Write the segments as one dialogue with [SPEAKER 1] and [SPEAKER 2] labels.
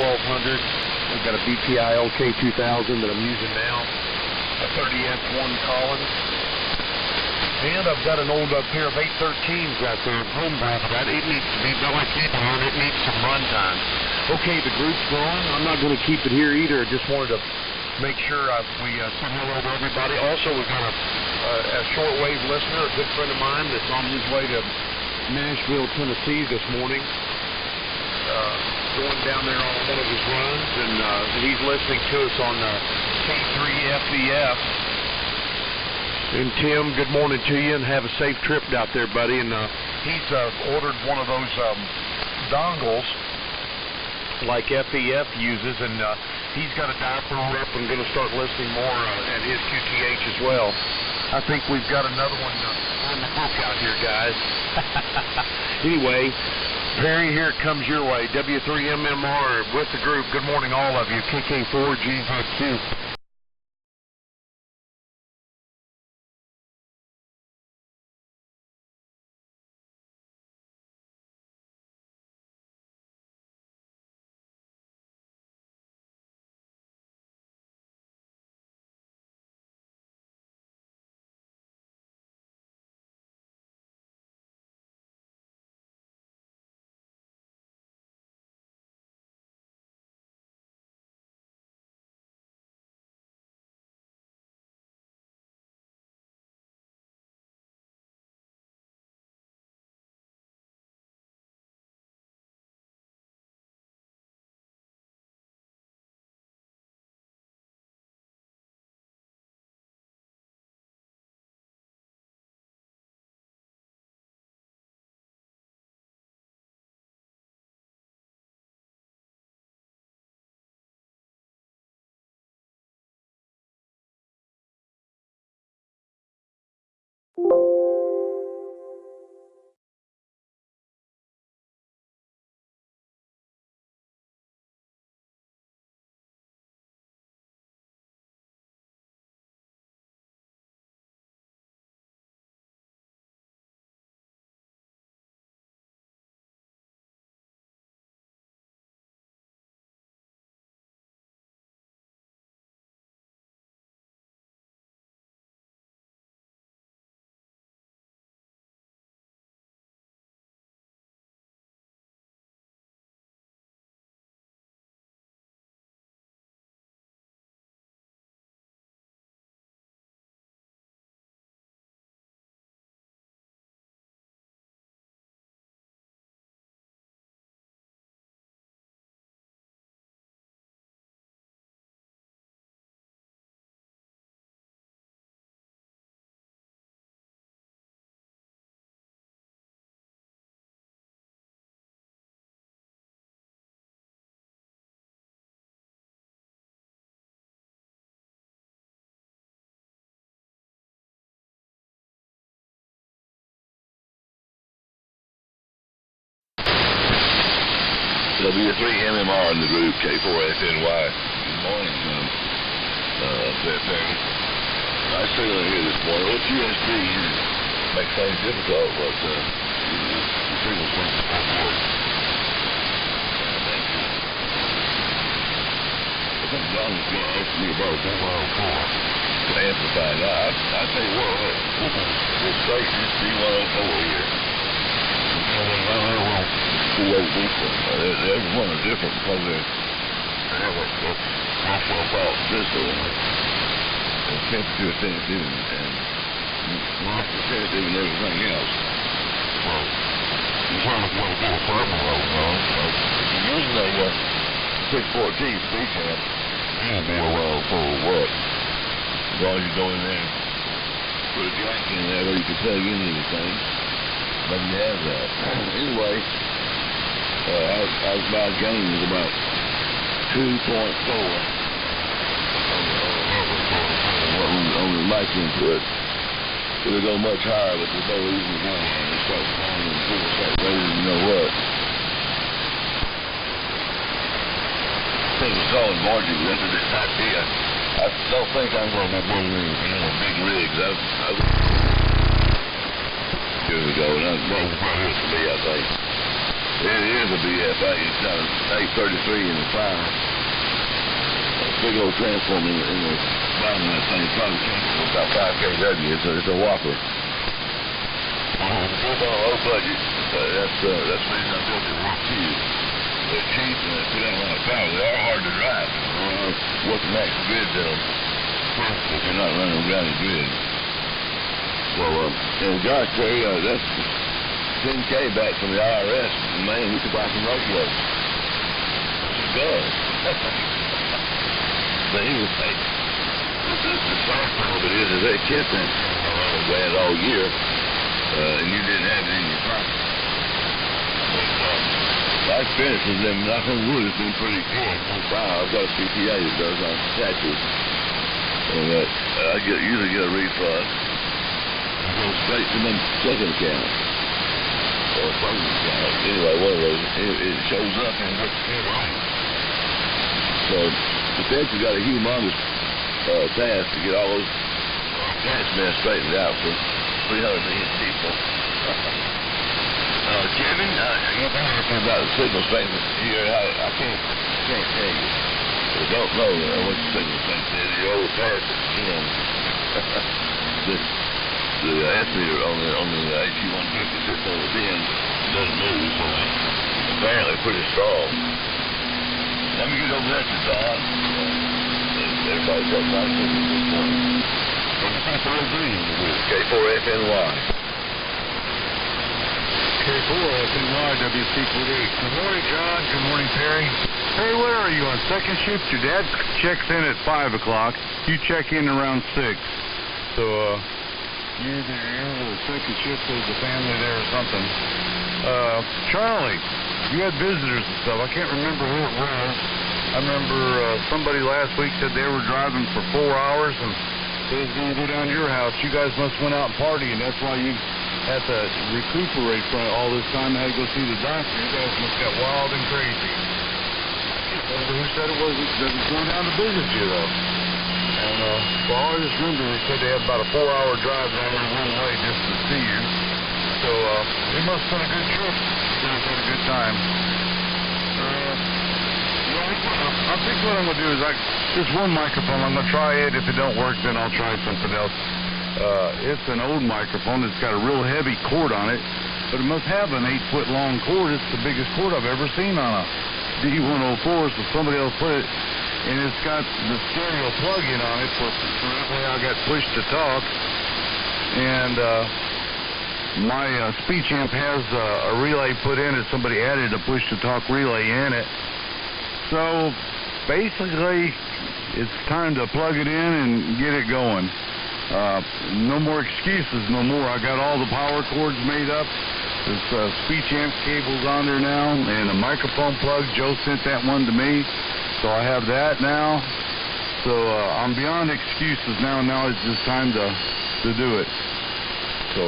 [SPEAKER 1] 1200. We've got a BTIL K2000 that I'm using now, a 30F1 Collins. And I've got an old pair of 813s out there, home brand. It needs to be WC4D on. It needs some run time. Okay, the group's growing. I'm not going to keep it here either. I just wanted to make sure we say hello to everybody. Also, we've got a shortwave listener, a good friend of mine that's on his way to Nashville, Tennessee this morning, going down there on one of his runs, and he's listening to us on K3FNY. And Tim, good morning to you, and have a safe trip out there, buddy. And he's ordered one of those dongles like FEF uses, and he's got a diaphragm up and going to start listening more at his QTH as well. I think we've got another one on the book out here, guys. Anyway, Perry, here it comes your way. W3MMR with the group. Good morning, all of you. KK4GZQ.
[SPEAKER 2] W3MMR in the group, K4FNY. Good morning, Perry. Nice signal here this morning. Well, GSP makes things difficult, but the signal's going to work. Thank you. I think John was going to ask me about a 104 to amplify. Now, I tell you what, this station is B104 here. Every one is different because they have a fault system and temperature sensitive and moisture sensitive and everything else. So, you want to do a thermal load, if you're using a 614 speed amp, you'll be around for what? As long as you go in there and put a jack in there where you can plug in anything. But you have that. Anyway, our gain is about 2.4 on the mic input. It'll go much higher, but there's no reason to go on. It starts falling and force that raising, you know what? Because it's all in margin, that's a good idea. I don't think I'm going to have one of these, big rigs. Years ago, and that's what it to be, I think. It is a BFA. It's got an 833 in the fire. A big old transformer in the bottom of that thing. It's probably about 5 kW. It's a whopper. Built on a low budget. That's the reason I built it. One tube. They're cheap and they put out a lot of power. They are hard to drive. What the next grid's in them. If you're not running a grounded grid. So, and gosh, Terry, that's 10K back from the IRS. Man, we could buy some radios. Good. But anyway, the soft part of it is they kept that bad all year, and you didn't have it in your pocket. But, my experience with them, knock on wood, has been pretty good. Wow, I've got a CPA that does my taxes. And I usually get a refund. It goes straight to my checking account. Or a phone account. Anyway, one of those. It shows up and what's still right. So, the Feds have got a humongous task to get all those tax men straightened out for 300 million people. Kevin, you're talking about the signal strength here. I can't tell you. I don't know what the signal strength is. You're over past it. The estimator on the HU-150 sits on the bin, doesn't move, so apparently pretty strong. Let me get over there to Don. Everybody's got nice signals this morning. K4FNY.
[SPEAKER 1] K4FNY, WC4D. Good morning, John. Good morning, Terry. Terry, where are you on second shift? Your dad checks in at 5 o'clock. You check in around 6. So, you're the second shift of the family there or something. Charlie, you had visitors and stuff. I can't remember who it was. I remember somebody last week said they were driving for 4 hours and they was going to go down to your house. You guys must went out and party, and that's why you had to recuperate from all this time. I had to go see the doctor. You guys must got wild and crazy. I can't remember who said it was that was going down to visit you, though. And, well, I just remember they said they had about a 4-hour drive down there one way just to see you. So, it must have been a good trip. You guys had a good time. I think what I'm going to do is just one microphone. I'm going to try it. If it don't work, then I'll try something else. It's an old microphone. It's got a real heavy cord on it, but it must have an 8-foot long cord. It's the biggest cord I've ever seen on a D104, so somebody else put it, and it's got the stereo plug-in on it for that way I got push to talk, and my speech amp has a relay put in it. Somebody added a push to talk relay in it. So basically, it's time to plug it in and get it going. No more excuses, no more. I got all the power cords made up. There's speech amp cables on there now, and a microphone plug. Joe sent that one to me, so I have that now. So I'm beyond excuses now. Now it's just time to do it. So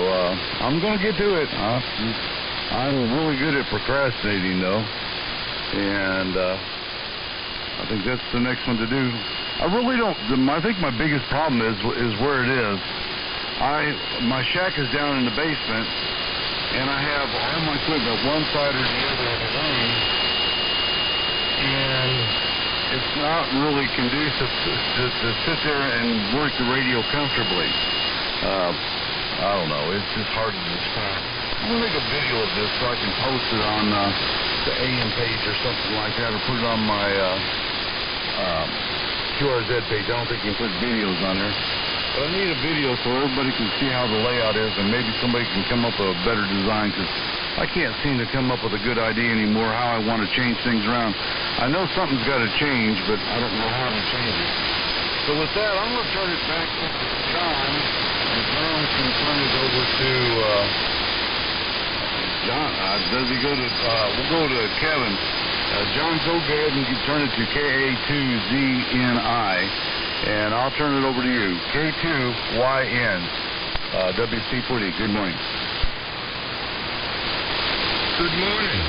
[SPEAKER 1] I'm gonna get to it. I'm really good at procrastinating, though, and I think that's the next one to do. I really don't. I think my biggest problem is where it is. My shack is down in the basement, and I have all my equipment one side or the other of the room, and it's not really conducive to sit there and work the radio comfortably. I don't know. It's just hard to describe. I'm gonna make a video of this so I can post it on the AM page or something like that, or put it on my KA2ZNI page. I don't think you can put videos on there. But I need a video so everybody can see how the layout is, and maybe somebody can come up with a better design, because I can't seem to come up with a good idea anymore how I want to change things around. I know something's got to change, but I don't know how to change it. So with that, I'm going to turn it back to John, and John can turn it over to John. Does he go to, we'll go to Kevin. John, go ahead and turn it to KA2ZNI, and I'll turn it over to you. K2YN, WC4D. Good morning.
[SPEAKER 3] Good morning.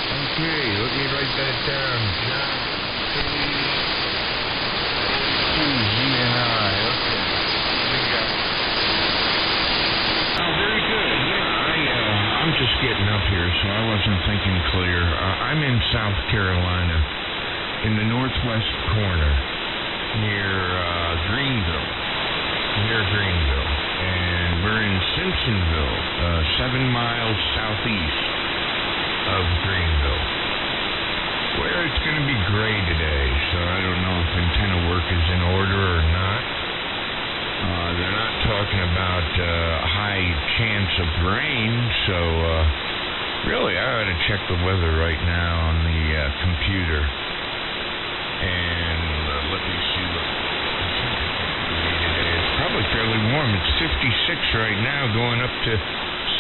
[SPEAKER 3] Okay, let me write that down. John, K2ZNI. Okay. Oh, very good. Yeah, I'm just getting up here, so I wasn't thinking clear. I'm in South Carolina, in the northwest corner, near Greenville. And we're in Simpsonville, 7 miles southeast of Greenville, where it's going to be gray today, so I don't know if antenna work is in order or not. They're not talking about high chance of rain, so really I ought to check the weather right now on the computer. And let me see what it's probably fairly warm. It's 56 right now, going up to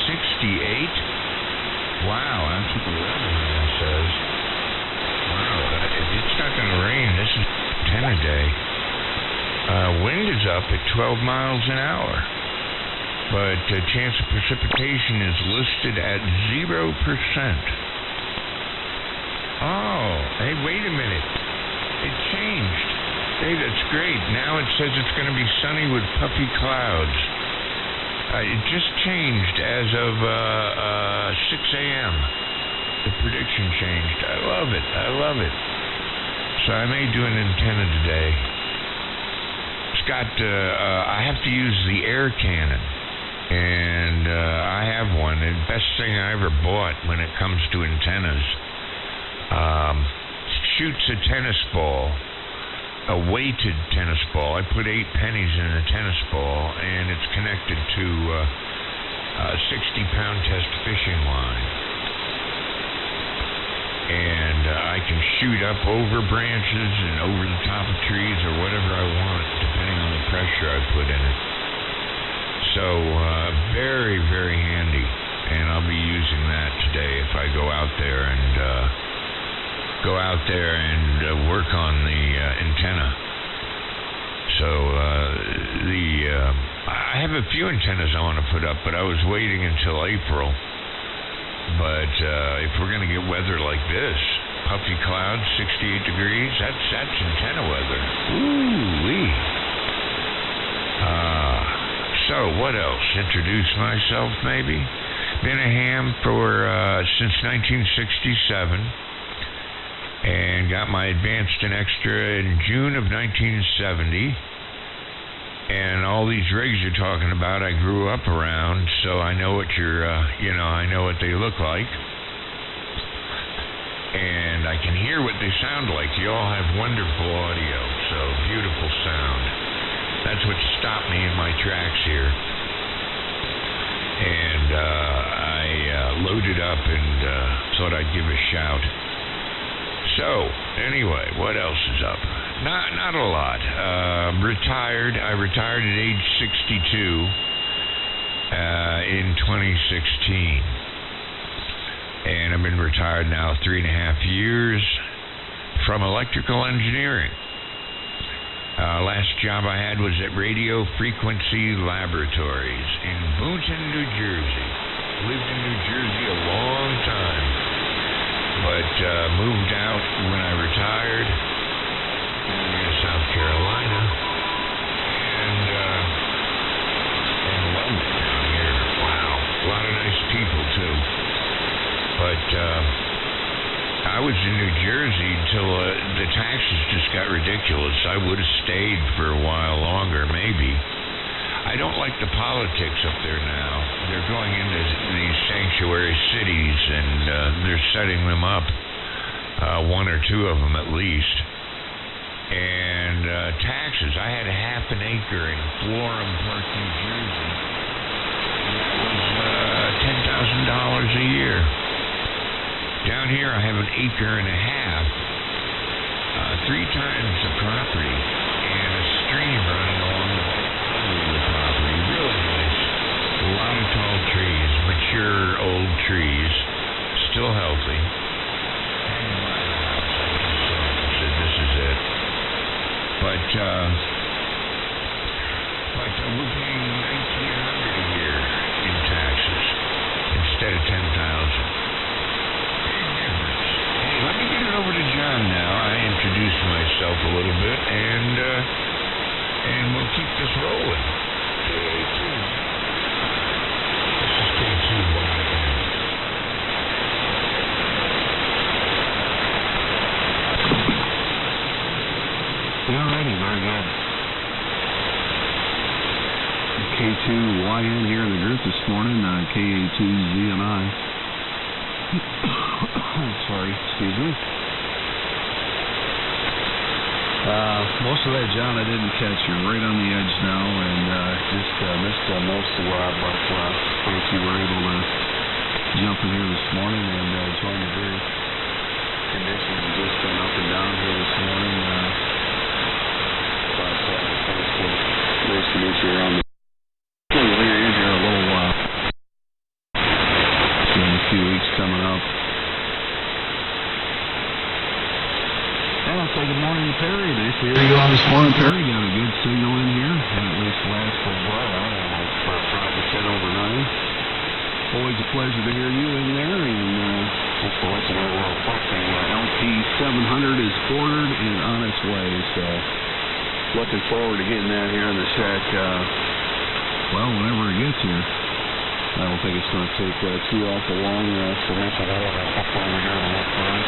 [SPEAKER 3] 68. Wow, that's what the weatherman says. Wow, it's not going to rain. This is antenna day. Wind is up at 12 miles an hour, but chance of precipitation is listed at 0%. Oh, hey, wait a minute. It changed. Hey, that's great. Now it says it's going to be sunny with puffy clouds. It just changed as of 6 a.m. The prediction changed. I love it. So I may do an antenna today. I have to use the air cannon, and I have one. The best thing I ever bought when it comes to antennas. Shoots a tennis ball, a weighted tennis ball. I put 8 pennies in a tennis ball, and it's connected to a 60-pound test fishing line. And I can shoot up over branches and over the top of trees or whatever I want, depending on the pressure I put in it. So very, very handy, and I'll be using that today if I go out there and work on the antenna. So I have a few antennas I want to put up, but I was waiting until April. But if we're going to get weather like this, puffy clouds, 68 degrees, that's antenna weather. Ooh-wee. So what else? Introduce myself, maybe? Been a ham since 1967, and got my advanced and extra in June of 1970. And all these rigs you're talking about, I grew up around, so I know what I know what they look like. And I can hear what they sound like. You all have wonderful audio, so beautiful sound. That's what stopped me in my tracks here. And I loaded up and thought I'd give a shout. So, anyway, what else is up? Not a lot. Retired. I retired at age 62 in 2016. And I've been retired now 3.5 years from electrical engineering. Last job I had was at Radio Frequency Laboratories in Boonton, New Jersey. Lived in New Jersey a long time, but moved out when I retired in South Carolina, and loved it down here. Wow, a lot of nice people too. But I was in New Jersey until the taxes just got ridiculous. I would have stayed for a while longer, maybe. I don't like the politics up there now. They're going into these sanctuary cities, and they're setting them up, 1 or 2 of them at least. And taxes. I had a half an acre in Florham Park, New Jersey. It was $10,000 a year. Down here, I have an acre and a half, 3 times the property, and a stream running along the property. Really nice. A lot of tall trees, mature old trees, still healthy. And my house, I just saw it and said, this is it. But we're paying $1,900 a year in taxes instead of $10,000. Let me get it over to John now. I introduced myself a little bit, and we'll keep this rolling. KA2. This is K2YN.
[SPEAKER 2] Alrighty, very good.
[SPEAKER 4] K2YN here in the group this morning, KA2ZNI. Sorry, excuse me. Most of that, John, I didn't catch. You're right on the edge now, and just missed most of that, but thank you were able to jump in here this morning and join the group. Conditions have just been up and down here this morning, but thanks to nice to meet you around the later in here a little while. In a few weeks coming up. And I'll say good morning to Perry. Nice to hear you on this morning, Perry. Got a good signal in here. Had at least last for a while. Probably 10 over 9. Always a pleasure to hear you in there. And just to let you know real quick, the LP700 is ordered and on its way. So looking forward to getting that here in the shack. Well, whenever it gets here. I don't think it's going to take too awful long. So that's what we're doing up front.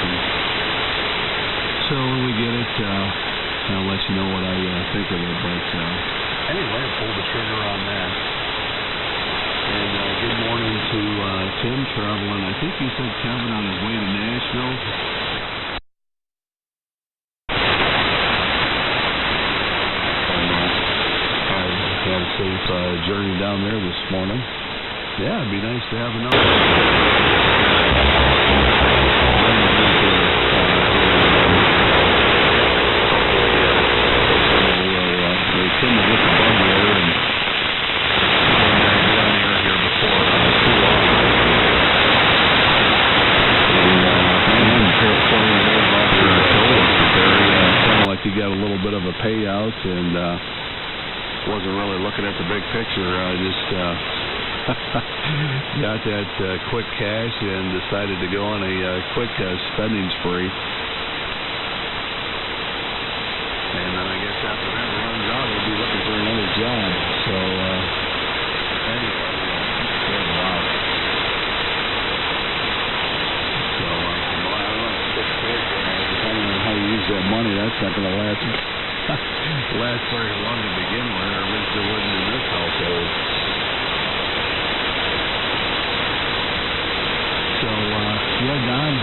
[SPEAKER 4] So when we get it, I'll let you know what I think of it. But anyway, I pulled the trigger on that. And good morning to Tim traveling. I think he said Kevin on his way to Nashville. Had a safe journey down there this morning. Yeah, it'd be nice to have another. Tim will get the bug there and down here before too long. Sounded like you got a little bit of a payout and wasn't really looking at the big picture. I just got that quick cash and decided to go on a quick spending spree. And then I guess after that runs out, we'll be looking for another job. So, anyway, wow. So, well, I don't know, depending on how you use that money, that's not going to last very long to begin with, or at least it wouldn't in this household. So, yeah, Don,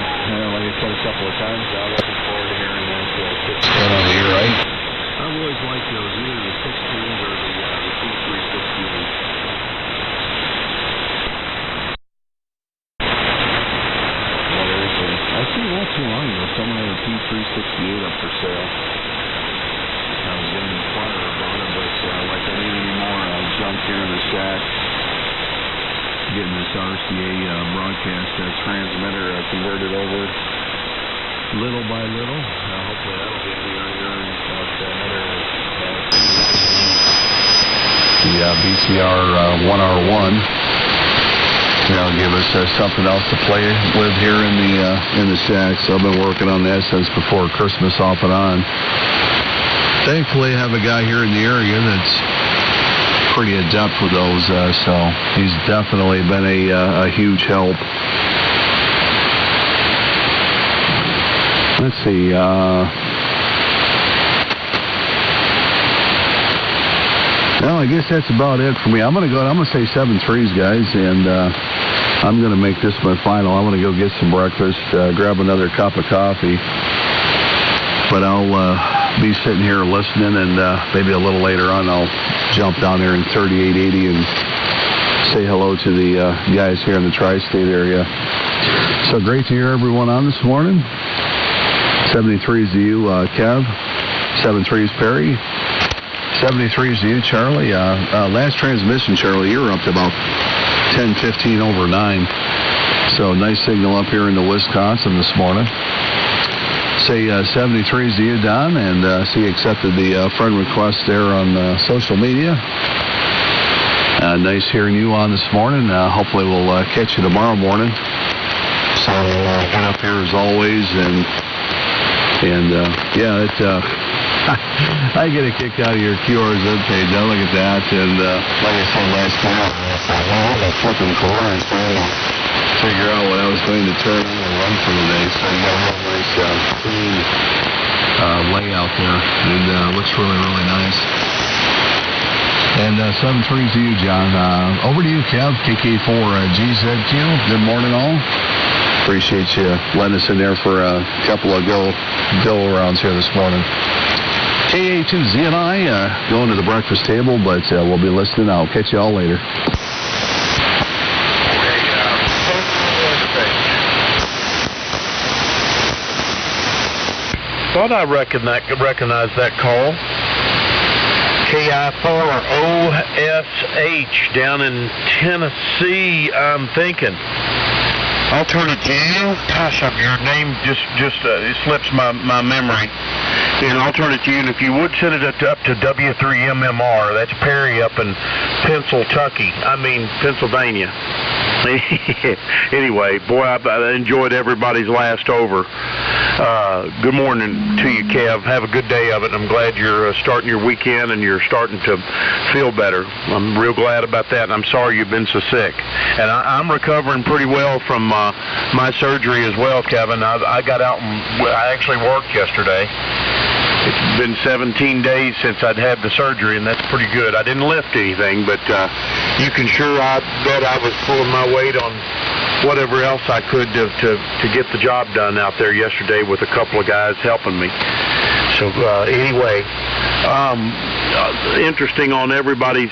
[SPEAKER 4] like I said a couple of times, I'm looking forward to hearing that out of here, right? I've always liked those, either the 16s or the P368s. I see not too long ago, someone had a P368 up for sale. I was going to inquire about it, but like I need any more junk here in the shack. Getting this RCA broadcast transmitter converted over little by little. Hopefully that'll be here in about another the VCR 1R1. That'll give us something else to play with here in the shack. So I've been working on that since before Christmas off and on. Thankfully, I have a guy here in the area that's pretty adept with those, so he's definitely been a huge help. Let's see. Well, I guess that's about it for me. I'm gonna say 7-3s, guys, and I'm gonna make this my final. I'm gonna go get some breakfast, grab another cup of coffee, but I'll be sitting here listening, and maybe a little later on I'll jump down there in 3880 and say hello to the guys here in the tri-state area. So great to hear everyone on this morning. 73s to you, Kev. 73s, Perry. 73s to you, Charlie. Last transmission, Charlie, you were up to about 10-15 over 9. So nice signal up here into Wisconsin this morning. Say 73s to you, Don, and see you accepted the friend request there on social media. Nice hearing you on this morning. Hopefully we'll catch you tomorrow morning. So get up here as always, and yeah, I get a kick out of your KA4Z page. Now look at that, and like I said last time, the flipping corner and figure out what I was going to turn and run for the day. So you got a nice clean layout there. It looks really, really nice. And 7-3's to you, John. Over to you, Kev, KK4GZQ. Good morning, all. Appreciate you letting us in there for a couple of go-arounds here this morning. KA2ZNI going to the breakfast table, but we'll be listening. I'll catch you all later.
[SPEAKER 1] Thought I recognized that call. K4OSH down in Tennessee, I'm thinking. Alternative, gosh, your name just it slips my memory. And alternate to you, and if you would send it up to W3MMR, that's Perry up in Pennsylvania. Anyway, boy, I enjoyed everybody's last over. Good morning to you, Kev. Have a good day of it. I'm glad you're starting your weekend and you're starting to feel better. I'm real glad about that, and I'm sorry you've been so sick. And I'm recovering pretty well from my surgery as well, Kevin. I got out and I actually worked yesterday. It's been 17 days since I'd had the surgery, and that's pretty good. I didn't lift anything, but you can sure bet I was pulling my weight on whatever else I could to get the job done out there yesterday with a couple of guys helping me. So anyway, interesting on everybody's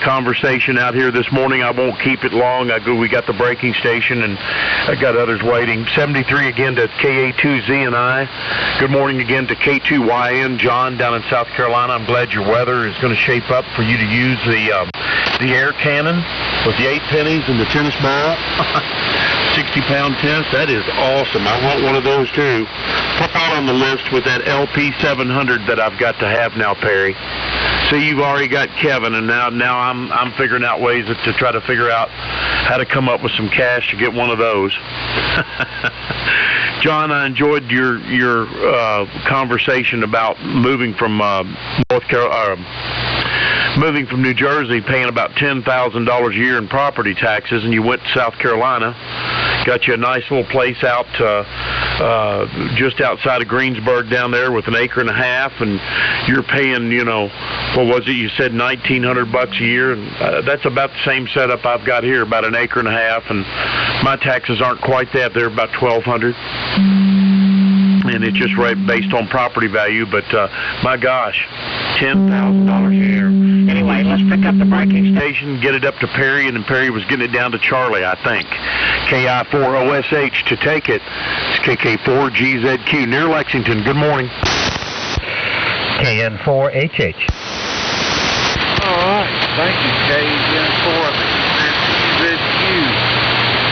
[SPEAKER 1] conversation out here this morning. I won't keep it long. We got the braking station, and I got others waiting. 73 again to KA2ZNI. Good morning again to K2YN, John down in South Carolina. I'm glad your weather is going to shape up for you to use the air cannon with the 8 pennies and the tennis ball. 60-pound tennis. That is awesome. I want one of those too. Put that on the list with that LP 700 that I've got to have now, Perry. So you've already got Kevin, and now I'm figuring out ways to try to figure out how to come up with some cash to get one of those. John, I enjoyed your conversation about moving from moving from New Jersey, paying about $10,000 a year in property taxes, and you went to South Carolina, got you a nice little place out just outside of Greensburg down there with an acre and a half, and you're paying, what was it? You said $1,900 a year, and that's about the same setup I've got here, about an acre and a half, and my taxes aren't quite that. They're about $1,200. And it's just right based on property value, but my gosh, $10,000 a year. Anyway, let's pick up the braking station, get it up to Perry, and then Perry was getting it down to Charlie, I think. KI4OSH to take it. It's KK4GZQ near Lexington. Good morning.
[SPEAKER 5] KN4HH.
[SPEAKER 2] All right, thank you, KN4GZQ.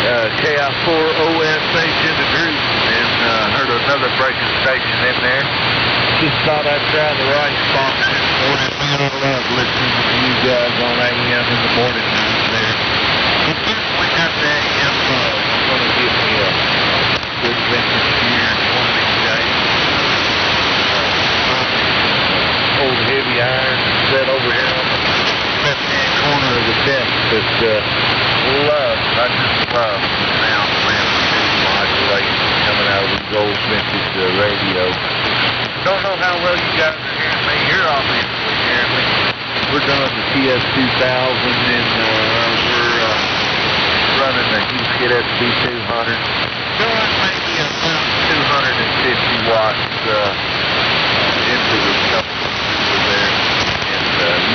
[SPEAKER 2] KI4OSH in the group, and heard another braking station in there. Just thought I'd try the right spot this morning. I love listening to you guys on AM in the morning time there. But certainly got the AM bug. I'm going to give me a good vintage here one of these days. Old heavy iron set over here on the left-hand corner of the deck, but I just love the sound of amplitude modulation coming out of the gold vintage radio. Don't know how well you guys are hearing me. You're obviously hearing me. We're done the TS 2000, and we're running the Hughes SB200. Doing maybe about 250 watts into the couple there, and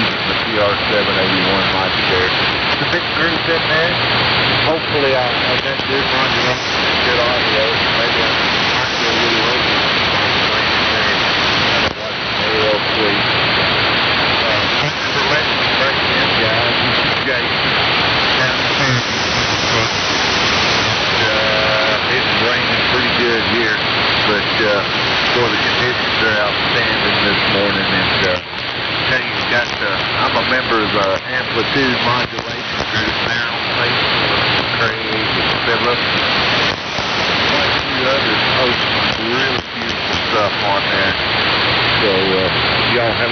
[SPEAKER 2] using the PR781 modulator. It's a big group in there. Hopefully I'll get good modulation and good audio. Maybe I might do a little radio modulation there. Real quick. Thanks for letting me break in, guys. This is Jason down there. It's raining pretty good here, but boy, the conditions are outstanding this morning. And I'm a member of the amplitude modulation group now on Facebook. Craig and Philip. Quite a few others posting really beautiful stuff on there. So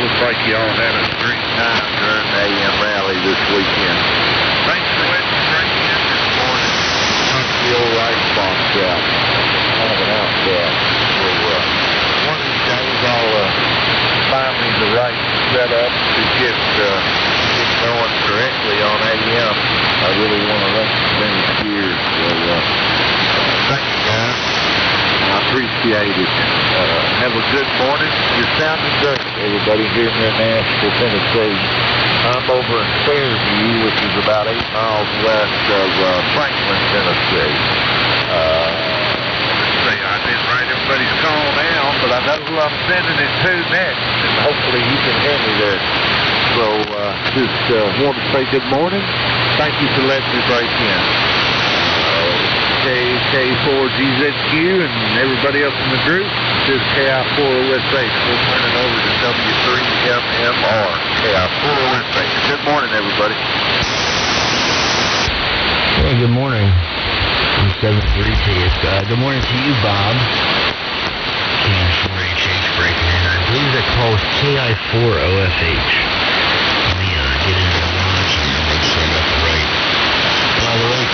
[SPEAKER 2] looks like y'all had a great time during the AM rally this weekend. Thanks for letting me break in this morning. Hunt the old ice box out. Have an out there. So one of these days set up to get going correctly on AM. I really want to recommend it here. So, thank you, guys. I appreciate it. Have a good morning. You're sounding great, everybody, here in Nashville, Tennessee. I'm over in Fairview, which is about 8 miles west of Franklin, Tennessee. I didn't write everybody's call down, but I know who I'm sending it to next, and hopefully he can hear me there. So, just want to say good morning. Thank you for letting me break in. KK4GZQ and everybody else in the group, this is KI4OSH. We're turning over to W3MMR, KI4OSH. Good morning, everybody.
[SPEAKER 5] Hey, good morning. I'm 7-3 to you. Good morning to you, Bob. KI4HH breaking in. I believe that call is KI4OFH. Let me get into the launch here and make sure I got the right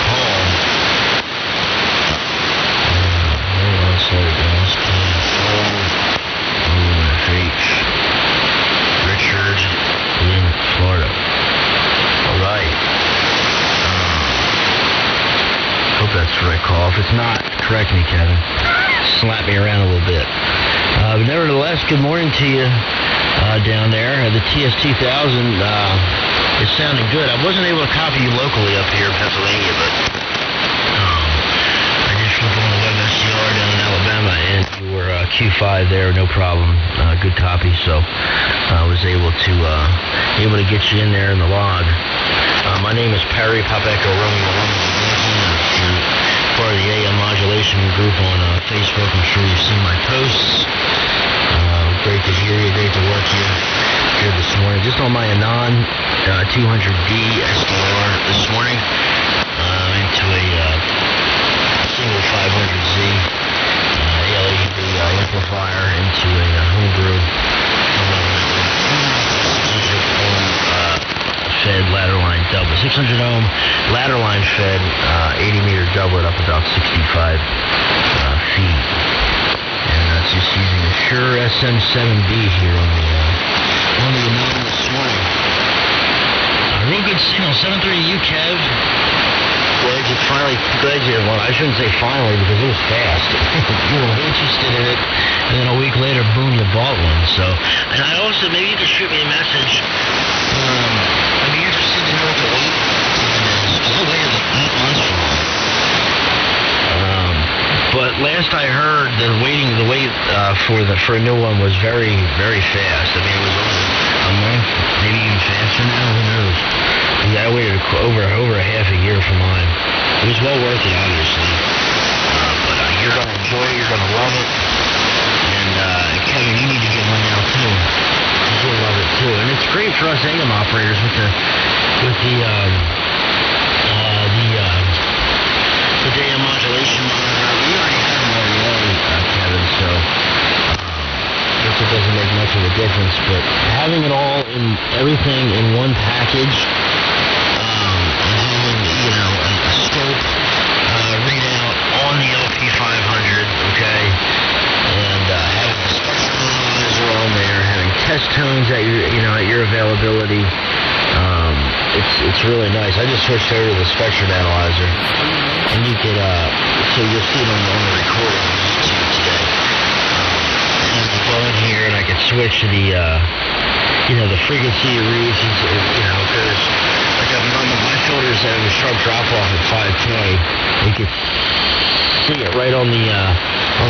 [SPEAKER 5] call. Hold on, sorry guys. KI4OFH. Richard in Florida. All right. Hope that's the right call. If it's not, correct me, Kevin. Slap me around a little bit. But nevertheless, good morning to you down there. The TS2000 is sounding good. I wasn't able to copy you locally up here in Pennsylvania, but I did flip on the WebSDR down in Alabama, and you were Q5 there, no problem. Good copy, so I was able to get you in there in the log. My name is Perry, Papa Echo Romeo part of the AM modulation group on Facebook. I'm sure you've seen my posts. Great to hear you, great to work here this morning. Just on my Anon 200D SDR this morning into a single 500Z ALAB amplifier into a homebrew 600 ohm fed ladder line double. 600 ohm ladder line fed 80 meter doublet up about 65 feet. And that's just using a Shure SM7B here on the Anon this morning. Real good signal, 730 to you, Kev. Glad you, well, I shouldn't say finally because it was fast. You were interested in it, and then a week later, boom, you bought one. So, and I also, maybe you can shoot me a message. I'd be interested to know what the weight is, because I waited like 8 months for one. But last I heard, the wait for a new one was very, very fast. I mean, it was only a month, maybe even faster now. Who knows? Yeah, I waited over a half a year for mine. It was well worth it, obviously. But you're gonna enjoy it. You're gonna love it. And Kevin, you need to get one now too. You'll love it too. And it's great for us AM operators with the AM modulation monitor. We already have them already, Kevin, so I guess it doesn't make much of a difference, but having it all in everything in one package, and having, a scope readout on the LP500, okay, and having a spectrum analyzer on there, having test tones at your availability, it's really nice. I just switched over to the spectrum analyzer, and you could, so you'll see it on the recording on YouTube today. And I go in here and I could switch to the, the frequency it reads, because like my filters have a sharp drop off at 5K. You could see it right on the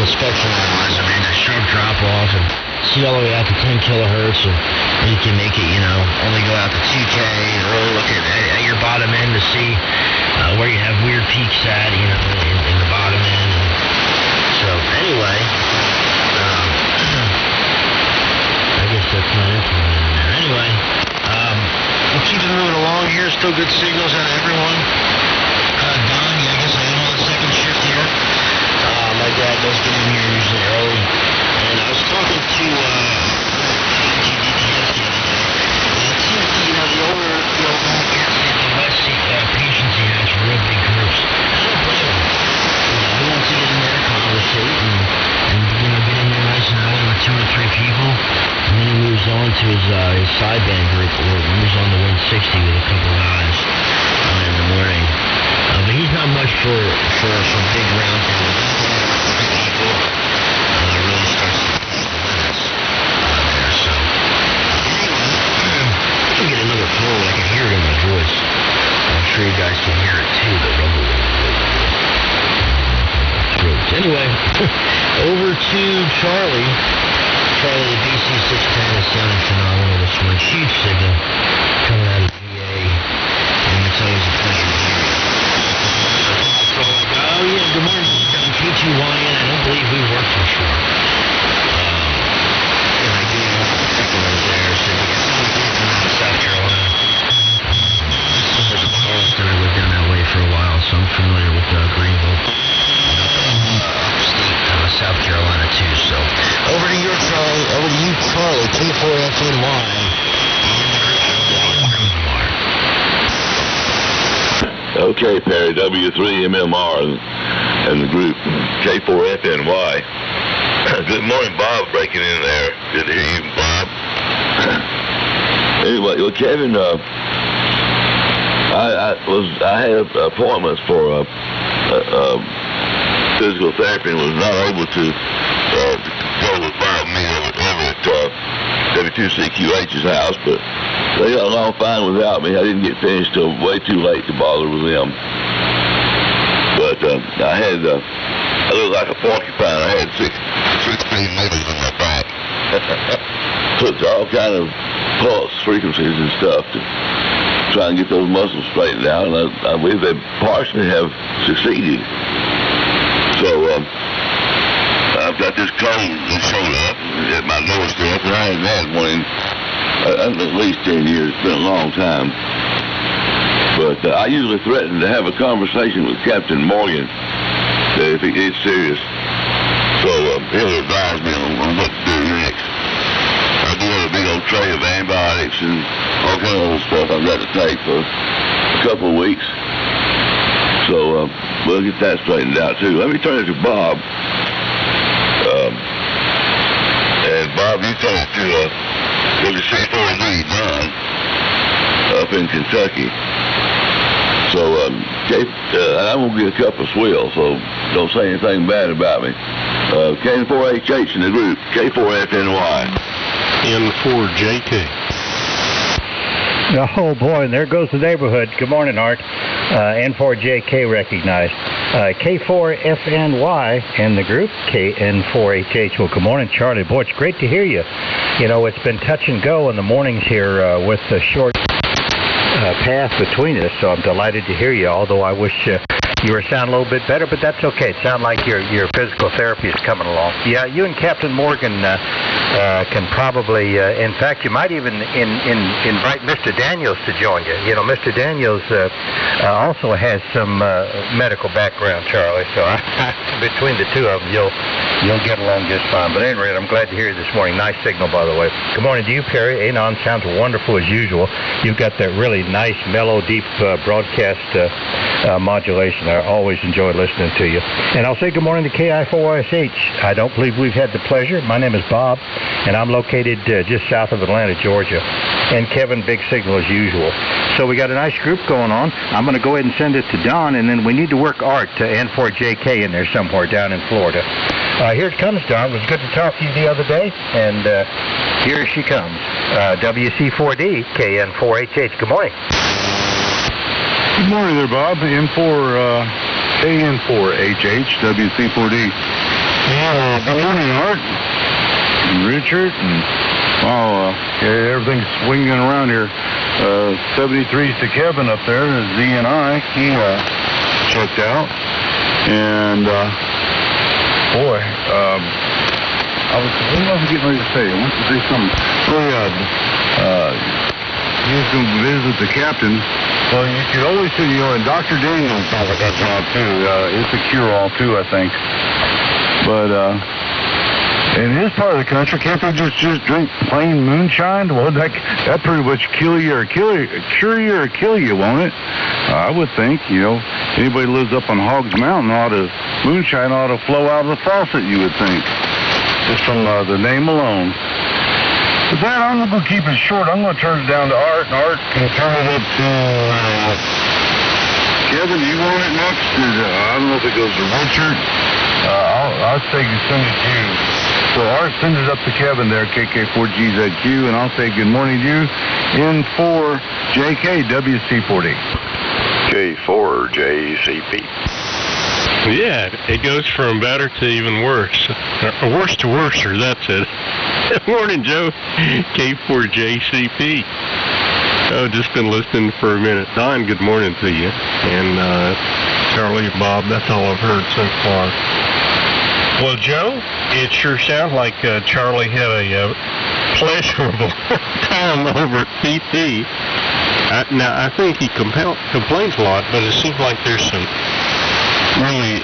[SPEAKER 5] spectrum analyzer, man. A sharp drop off and see all the way out to 10 kilohertz, and you can make it, only go out to 2K, and really look at your bottom end to see where you have weird peaks at, in the bottom end. And so anyway, I guess that's not implemented in there. Anyway, we'll keep it moving along here. Still good signals out of everyone. Don, I guess I am on the second shift here. My dad does get in here usually early. And I was talking to GDTS the other day. And it seems to, the older man gets, the less patience he has for real big groups. I don't blame him. He wants to get in there, conversate, and get in there nice and early with 2 or 3 people. And then he moves on to his sideband group, or moves on to 160 with a couple guys in the morning. But he's not much for big round things. Really starts to push the limits there. So anyway, I can get another flow. I can hear it in my voice. I'm sure you guys can hear it too, the rumble. Anyway, over to Charlie. Charlie, the BC610 is sounding phenomenal this morning. Huge signal coming out of VA. And it's always a pleasure to hear you. Oh, yeah, good morning. K2YN. I don't believe we work for sure. And I do have a signal there. So you guys know we come out of South Carolina. This is Charleston. I lived down that way for a while, so I'm familiar with Greenville. South Carolina too, so over to you, Charlie, K4FNY.
[SPEAKER 2] Okay, Perry, W3MMR and the group K4FNY. Good morning, Bob, breaking in there. Good to hear you, Bob. Anyway, well, Kevin, I had appointments for physical therapy and was not able to go with Bob and me over at W3CQH's house, but they got along fine without me. I didn't get finished till way too late to bother with them. But I looked like a porcupine. I had 16 needles in my back. Took all kind of pulse frequencies and stuff to try and get those muscles straightened out, and I believe they partially have succeeded. So, I've got this cold that showed up at my nose stuff, and I haven't had one in at least 10 years. It's been a long time. But I usually threaten to have a conversation with Captain Morgan if it gets serious. So, he'll advise me on what to do next. I do have a big old tray of antibiotics and all kind of other stuff I've got to take for a couple of weeks. So, we'll get that straightened out, too. Let me turn it to Bob. And, Bob, you talked to WC4D, Don, up in Kentucky. So, I'm going to get a cup of swill, so don't say anything bad about me. K4HH in the group, K4FNY.
[SPEAKER 1] N4JK.
[SPEAKER 6] Oh, boy, and there goes the neighborhood. Good morning, Art. N4JK recognized. K4FNY in the group, KN4HH. Well, good morning, Charlie. Boy, it's great to hear you. You know, it's been touch and go in the mornings here with the short path between us, so I'm delighted to hear you, although I wish you were sounding a little bit better, but that's okay. It sounds like your physical therapy is coming along. Yeah, you and Captain Morgan can probably, in fact, you might even invite Mr. Daniels to join you. You know, Mr. Daniels also has some medical background, Charlie, so between the two of them, you'll get along just fine. But at any rate, I'm glad to hear you this morning. Nice signal, by the way. Good morning to you, Perry. Anon sounds wonderful as usual. You've got that really nice, mellow, deep broadcast modulation. I always enjoy listening to you. And I'll say good morning to KI4OSH. I don't believe we've had the pleasure. My name is Bob, and I'm located just south of Atlanta, Georgia. And Kevin, big signal as usual. So we got a nice group going on. I'm going to go ahead and send it to Don, and then we need to work Art to N4JK in there somewhere down in Florida. Here it comes, Don. It was good to talk to you the other day, and here she comes. WC4D, KN4HH. Good morning.
[SPEAKER 7] Good morning there, Bob. KN4HH, WC4D. Yeah, good morning, Art. And Richard, and everything's swinging around here. 73's to Kevin up there, ZNI. He checked out. And, what was I getting ready to say? I wanted to say something. He was going to visit the captain. Well, you could always see, and Dr. Daniels sounds like that job, too. It's a cure-all, too, I think. But, in his part of the country, can't they just drink plain moonshine? Well, that pretty much cure you or kill you, won't it? I would think, anybody who lives up on Hogs Mountain moonshine ought to flow out of the faucet, you would think. Just from the name alone. With that, I'm going to keep it short. I'm going to turn it down to Art, and Art can turn it up to... Kevin, you want it next? I don't know if it goes to Richard. I'll say send it to you. So Art, send it up to Kevin there, KK4GZQ, and I'll say good morning to you in for JK, WC4D.
[SPEAKER 2] K4JCP.
[SPEAKER 8] Yeah, it goes from better to even worse. Worse to worser, that's it. Good morning, Joe. K4JCP. Oh, just been listening for a minute. Don, good morning to you. And Charlie, Bob, that's all I've heard so far. Well, Joe, it sure sounds like Charlie had a pleasurable time over at PT. Now, I think he complains a lot, but it seems like there's some really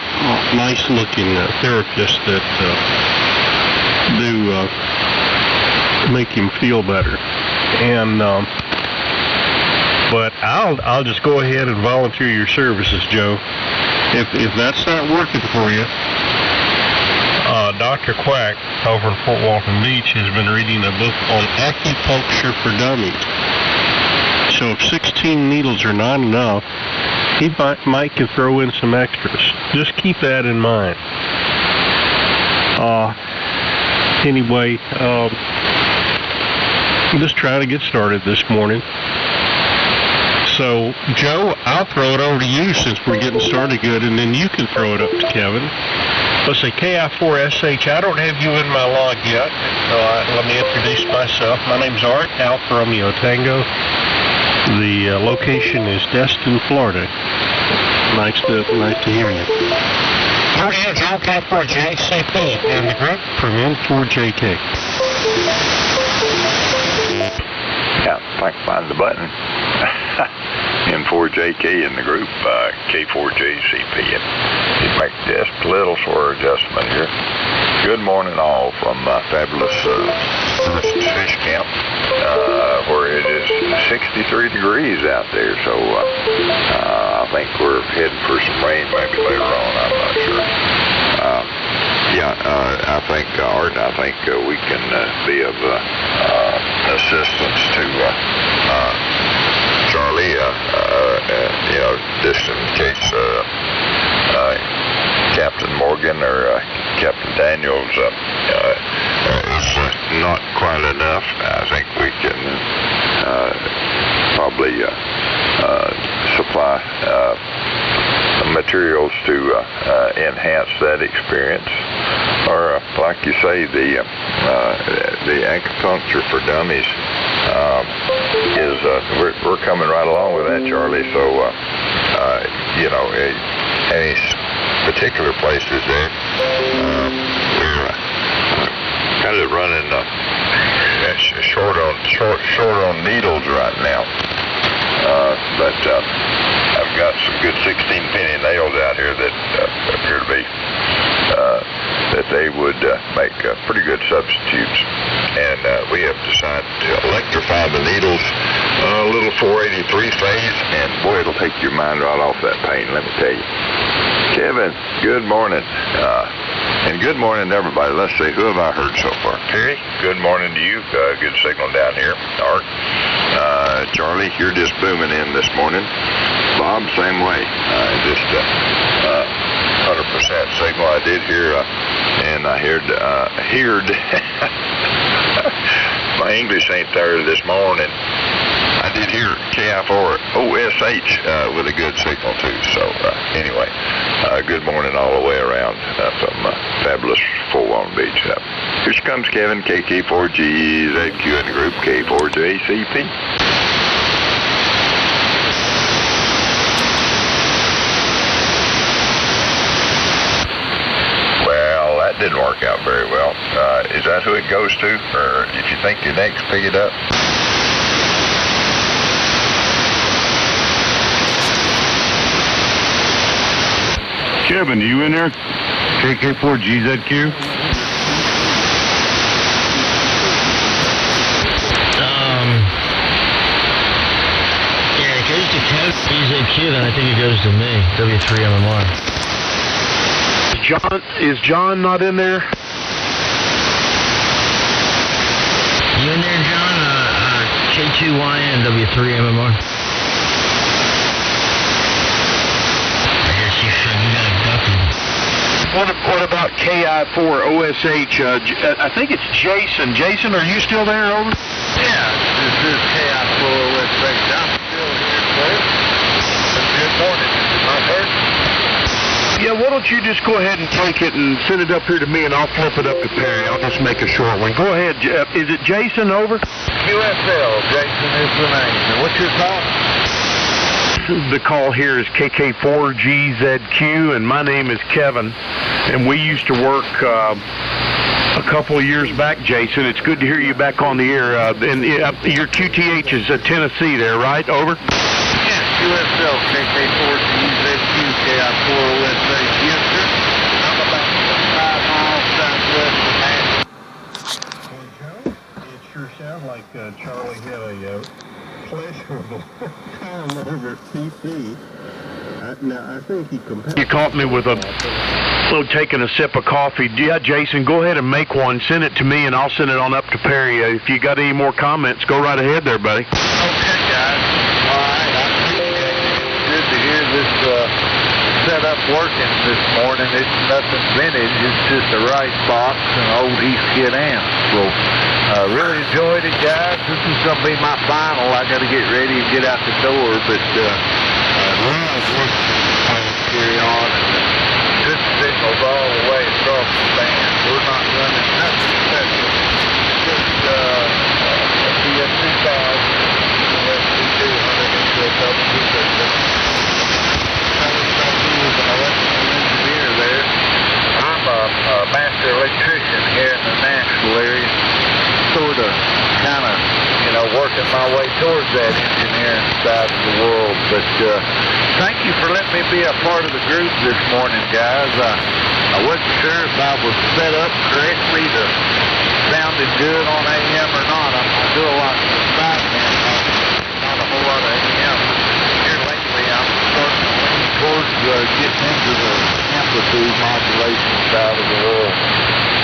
[SPEAKER 8] nice-looking therapists that do make him feel better. And but I'll just go ahead and volunteer your services, Joe. If that's not working for you, Dr. Quack over in Fort Walton Beach has been reading a book on acupuncture for dummies. So if 16 needles are not enough, he might can throw in some extras. Just keep that in mind. Anyway, I'm just trying to get started this morning. So, Joe, I'll throw it over to you since we're getting started good, and then you can throw it up to Kevin. Let's say KI4OSH. I don't have you in my log yet. Let me introduce myself. My name's Art, Alpha Romeo Tango. The location is Destin, Florida. Nice to hear you. Here it is, K4JCP, and the group from N4JK.
[SPEAKER 2] Yeah, if I can find the button. N4JK in the group, K4JCP. You make just a little sort of adjustment here. Good morning all from fabulous fish camp, where it is 63 degrees out there, so I think we're heading for some rain maybe later on, I'm not sure. I think, Art, we can be of assistance to Charlie, just in case Captain Morgan or Captain Daniels is not quite enough. I think we can probably supply materials to enhance that experience. Or, like you say, the acupuncture for dummies is we're coming right along with that, Charlie. So any particular places there, we're kind of running short on needles right now. But I've got some good 16-penny nails out here that appear to be that they would make pretty good substitutes. And we have decided to electrify the needles a little 483 phase, and boy, it'll take your mind right off that pain, let me tell you. Kevin, good morning. And good morning to everybody. Let's see, who have I heard so far? Terry, good morning to you. Good signal down here. Art, Charlie, you're just booming in this morning. Bob, same way. Just 100% signal. I did hear, and I heard my English ain't there this morning. I did hear KI4OSH with a good signal too. So anyway, good morning all the way around from fabulous Fort Walton Beach. Here she comes, Kevin, KK4GZQ in the group, K4JCP. Well, that didn't work out very well. Is that who it goes to? Or if you think your next, pick it up.
[SPEAKER 7] Kevin, you in there? KK4GZQ?
[SPEAKER 5] Yeah, it goes to KZQ, then I think it goes to me, W3MMR.
[SPEAKER 1] Is John not in there?
[SPEAKER 5] You in there, K2YN, W3MMR. I guess you got abducted.
[SPEAKER 1] What about KI4OSH? I think it's Jason. Jason, are you still there, over?
[SPEAKER 2] Yeah, this is KI4OSH. I'm still here, sir. Good morning. Am I heard?
[SPEAKER 1] Yeah, why don't you just go ahead and take it and send it up here to me, and I'll flip it up to Perry. I'll just make a short one. Go ahead. Is it Jason, over?
[SPEAKER 2] QSL, Jason is the name. And what's your call?
[SPEAKER 1] The call here is KK4GZQ, and my name is Kevin, and we used to work a couple of years back, Jason. It's good to hear you back on the air. And your QTH is Tennessee there, right? Over?
[SPEAKER 2] Yes, QSL, KK4GZQ, KI4OSH. Yes, sir. I'm about 5 miles southwest of Nashville.
[SPEAKER 8] It sure sounds like Charlie had a pleasurable time over at PT. Now, I think he compared.
[SPEAKER 1] You caught me with taking a sip of coffee. Yeah, Jason, go ahead and make one. Send it to me, and I'll send it on up to Perry. If you got any more comments, go right ahead there, buddy.
[SPEAKER 2] Okay, guys. All right, I appreciate it. Good to hear this setup working this morning. It's nothing vintage. It's just a rice box and old Eastgate amp. So, really enjoyed it, guys. This is going to be my final. I got to get ready and get out the door, but carry on, and good signals all the way across the band. We're not running nothing special. Just BS2000, USB200 into a double system. I was going to do as an electrical engineer there. I'm a master electrician here in the Nashville area. Sort of, kind of, working my way towards that engineering side of the world. But thank you for letting me be a part of the group this morning, guys. I wasn't sure if I was set up correctly to sounded good on AM or not. I do a lot of sideband, not a whole lot of AM. Here lately, I'm starting to lean towards getting into the amplitude modulation side of the world.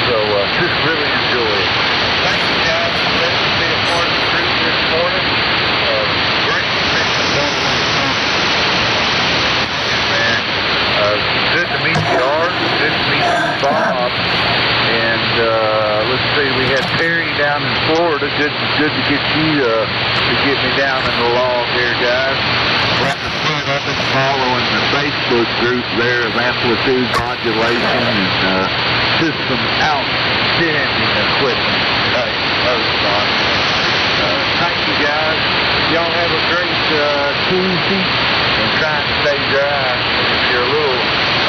[SPEAKER 2] So just really enjoy it. Thank you, guys, for letting me be a part of the group this morning. Great position, man. Good to meet you, Art. Good to meet you, Bob. And let's see, we had Perry down in Florida. Good to get you to get me down in the log here, guys. I've been following the Facebook group there of amplitude modulation and just some outstanding equipment. Thank you, guys. Y'all have a great Tuesday and try and stay dry. If you're a little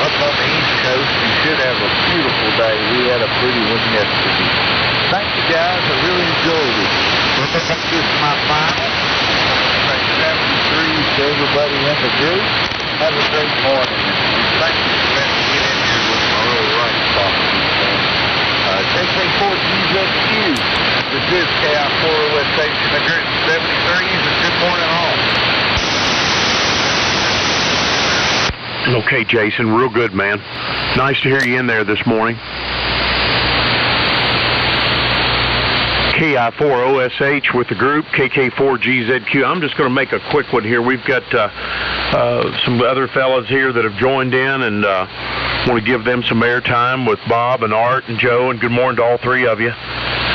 [SPEAKER 2] up on the East Coast, you should have a beautiful day. We had a pretty one yesterday. Thank you, guys. I really enjoyed it. This is my final. Say 73 to everybody in the group. Have a great morning. Thank you for letting me get in here with my little rice box this morning. KK4GZQ. This is KI4OSH in the group 73s, and good morning all.
[SPEAKER 1] Okay, Jason, real good, man. Nice to hear you in there this morning. KI4OSH with the group, KK4GZQ. I'm just going to make a quick one here. We've got some other fellas here that have joined in, and want to give them some airtime with Bob and Art and Joe, and good morning to all three of you.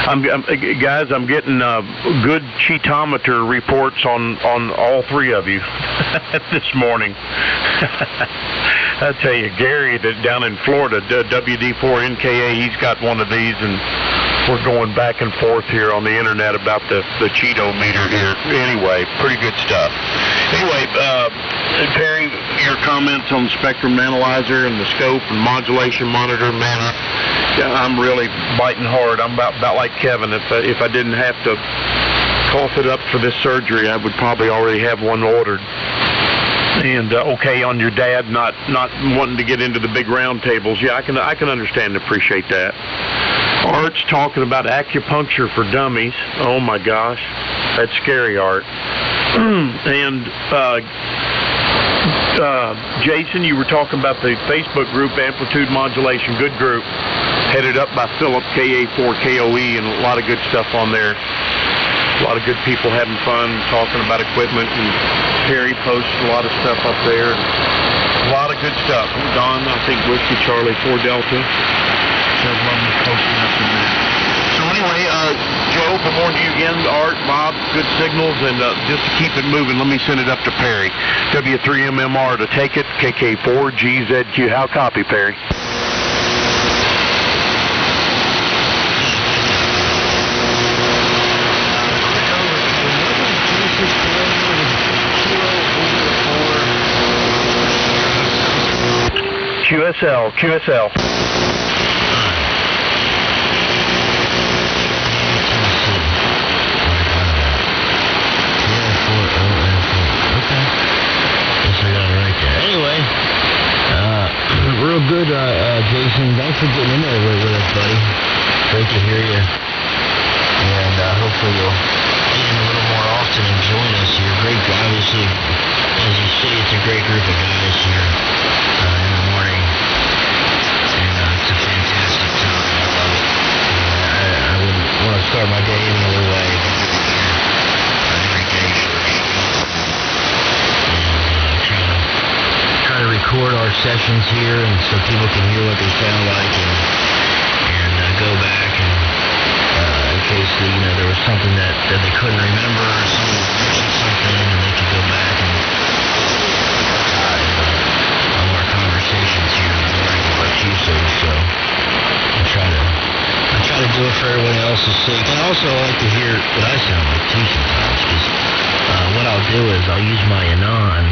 [SPEAKER 1] Guys, I'm getting good cheatometer reports on all three of you this morning. I tell you, Gary down in Florida, WD4NKA, he's got one of these, and we're going back and forth here on the internet about the Cheeto meter here. Anyway, pretty good stuff. Anyway, Perry, your comments on the spectrum analyzer and the scope and modulation monitor, man, I'm really biting hard. I'm about like Kevin. If I didn't have to cough it up for this surgery, I would probably already have one ordered. And okay, on your dad not wanting to get into the big round tables, yeah, I can understand and appreciate that. Art's talking about acupuncture for dummies. Oh my gosh, that's scary, Art. And Jason, you were talking about the Facebook group, Amplitude Modulation, good group, headed up by Philip, KA4KOE, and a lot of good stuff on there. A lot of good people having fun, talking about equipment, and Perry posted a lot of stuff up there. A lot of good stuff. Don, I think Whiskey Charlie 4 Delta. Several of them posting up in there. So anyway, Joe, good morning to you again. Art, Bob, good signals, and just to keep it moving, let me send it up to Perry. W3MMR to take it, KK4GZQ. How copy, Perry? QSL.
[SPEAKER 5] Anyway, real good, Jason. Thanks for getting in there with us, buddy. Great to hear you. And hopefully you'll get in a little more often and join us. You're a great guy. Obviously, as you say, it's a great group of guys here in the morning. And it's a fantastic time. I love it. I wouldn't want to start my day any other way. Every day for a try to record our sessions here, and so people can hear what they sound like, and go back and in case there was something that they couldn't remember, or someone mentioned something, and they could go back and on our conversations here with our Chiefs. So I try to do it for everyone else's sake, and also I like to hear what I sound like too sometimes, because what I'll do is I'll use my Anon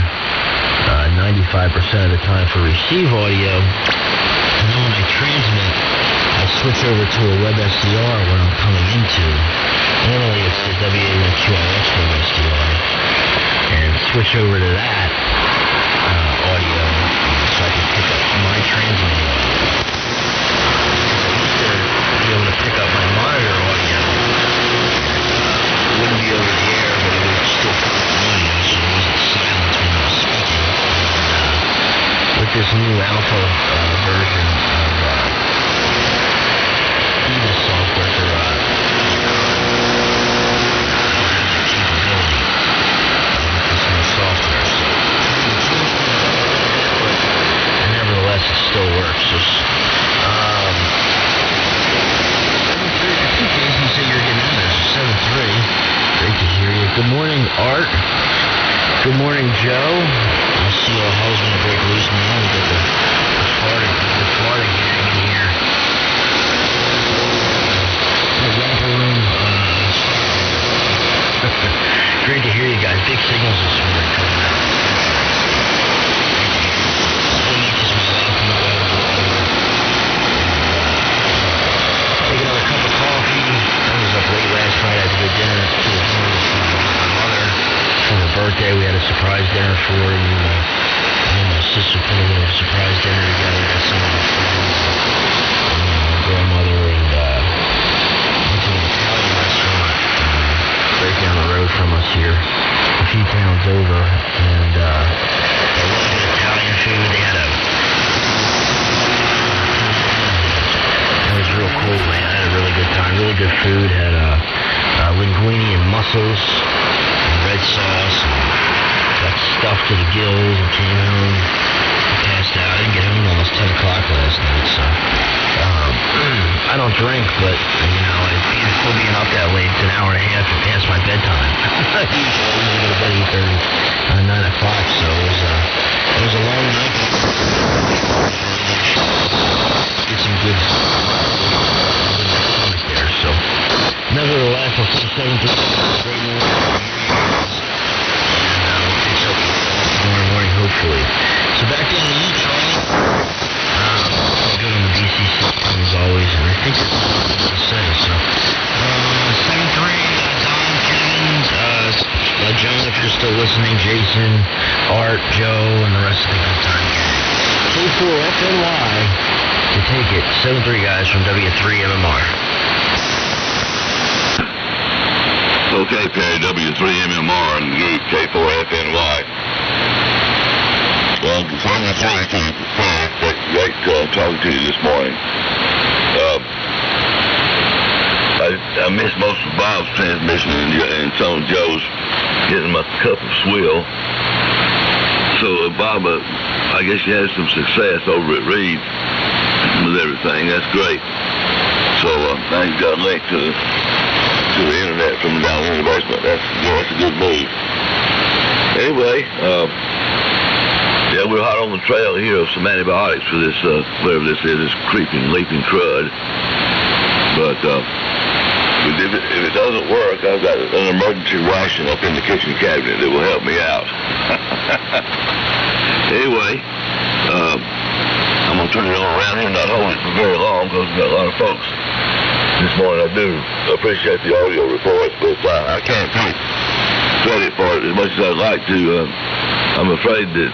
[SPEAKER 5] 95% of the time for receive audio, and then when I transmit, I switch over to a web SDR when I'm coming into. Normally it's the WA1QIX web SDR, and switch over to that audio so I can pick up my transmitting audio. I used to be able to pick up my monitor audio. It wouldn't be over the air, but it would still come up audio, so it wasn't silent when I was speaking. With this new alpha version of the software for capability with this new software. So but nevertheless, it still works. I think Jason said you're getting in there. 7-3. Great to hear you. Good morning, Art. Good morning, Joe. I see all hell's gonna break loose now. We got the Florida gang in here. The romper room. Great to hear you guys. Big signals this morning coming out. We'll make this my life in the web. Take another cup of coffee. I was up late last night. I had to go dinner to my mother for her birthday. We had a surprise dinner for her. Me and my sister put a little surprise dinner together. Got some of our friends, my grandmother, and went to an Italian restaurant right down the road from us here, a few towns over, and they love good Italian food. They had it was real cool, man. I had a really good time. Really good food. Had linguine and mussels and red sauce. And got stuffed to the gills and came home. Passed out. I didn't get home until almost 10 o'clock last night. So I don't drink, but still being up that late, it's an hour and a half past my bedtime. Usually I go to bed at 8:30, 9 o'clock. So it was a long night. Get some good there. So nevertheless, I'll say 7-3. Great morning. And we'll fix up tomorrow morning, hopefully. So back in the eat, Charlie. Good on the BCC as always, and I think that's all I'm going to say. So 7-3, Don, Kevin, John, if you're still listening, Jason, Art, Joe, and the rest of the good time gang. K4FNY to take it. 7-3 guys from W3MMR.
[SPEAKER 2] Okay, Perry, W3MMR and the group K4FNY. Well, great talking to you this morning. I missed most of Bob's transmission and some of Joe's getting my cup of swill. So, Bob, I guess you had some success over at Reed with everything. That's great. So, now you've got a link to the internet from down in the basement. That's a good move. Anyway, yeah, we're hot on the trail here of some antibiotics for this, whatever this is, this creeping, leaping crud. But if it doesn't work, I've got an emergency ration up in the kitchen cabinet that will help me out. Anyway, I'm going to turn it on around here and not hold it for very long because we've got a lot of folks this morning. I do appreciate the audio reports, but I can't take credit for it as much as I'd like to. I'm afraid that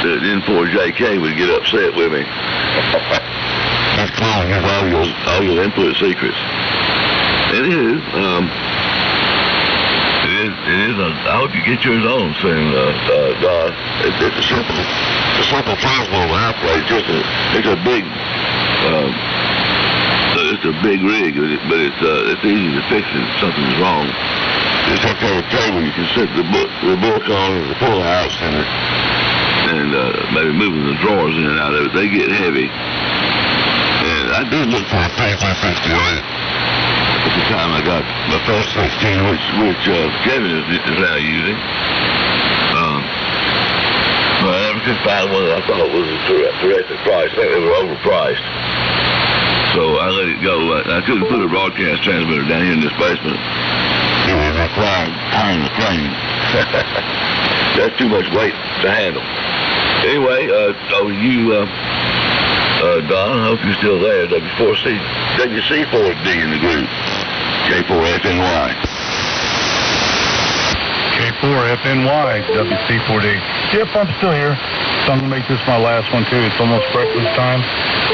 [SPEAKER 2] N4JK would get upset with me. That's calling his all your input secrets. Anywho, it is. I hope you get yours on soon, Don. It's a simple transmitter outplay. It's a big. It's a big rig, but it's easy to fix it if something's wrong. Just have to have a table you can set the book on, or the pull-outs, and maybe moving the drawers in and out of it. They get heavy. And I did look for a K4FNY at the time I got my first 16, which Kevin is now using. But I never could find one that I thought was correctly priced. I think they were overpriced. So I let it go. I couldn't put a broadcast transmitter down here in this basement. It would require tying the crane. That's too much weight to handle. Anyway, Don, I hope you're still there. WC4D in the group. K4FNY.
[SPEAKER 7] K4FNY, WC4D. Yep, I'm still here. So I'm going to make this my last one, too. It's almost breakfast time.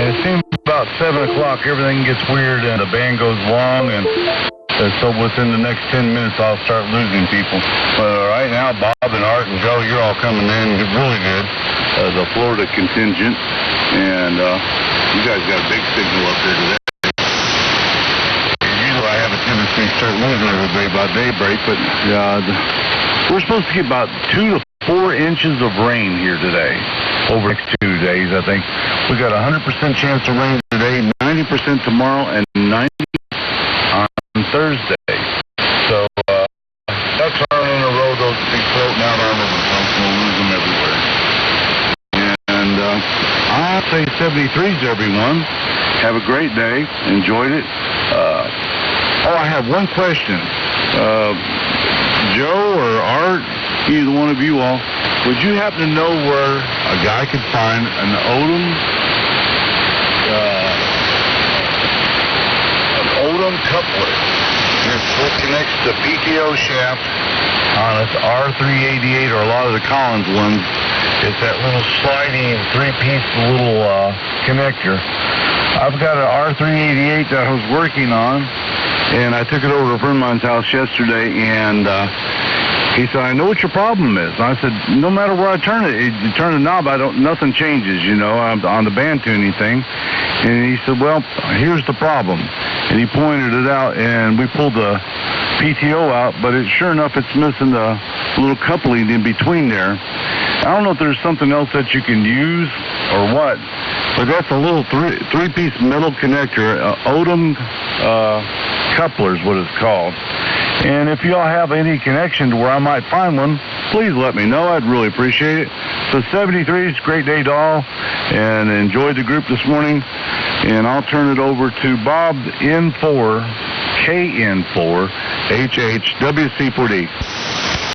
[SPEAKER 7] And it seems about 7 o'clock, everything gets weird and the band goes long. And so within the next 10 minutes, I'll start losing people. But right now, Bob and Art and Joe, you're all coming in really good. The Florida contingent. And you guys got a big signal up here today. Usually I have a tendency to start losing everybody by daybreak, but we're supposed to get about 2 to 4 inches of rain here today. Over the next 2 days, I think. We got a 100% chance of rain today, 90% tomorrow, and 90% on Thursday. So that's our in a row. Those will be floating out all over the place. We'll lose them everywhere. And I'll say 73s, everyone. Have a great day. Enjoyed it. I have one question. Joe or Art, either one of you all, would you happen to know where a guy could find an Odom coupler? It connects the PTO shaft on its R388 or a lot of the Collins ones. It's that little sliding 3-piece little connector. I've got an R388 that I was working on, and I took it over to a friend of mine's house yesterday, and he said, I know what your problem is. And I said, no matter where I turn it, you turn the knob, nothing changes, on the band tuning thing. And he said, well, here's the problem. And he pointed it out, and we pulled the PTO out, but sure enough, it's missing the little coupling in between there. I don't know if there's something else that you can use or what, but that's a little three-piece metal connector, Odom coupler is what it's called. And if y'all have any connection to where I might find one, please let me know. I'd really appreciate it. So 73's, great day to all, and enjoyed the group this morning. And I'll turn it over to Bob N4, KN4, HH, WC4D.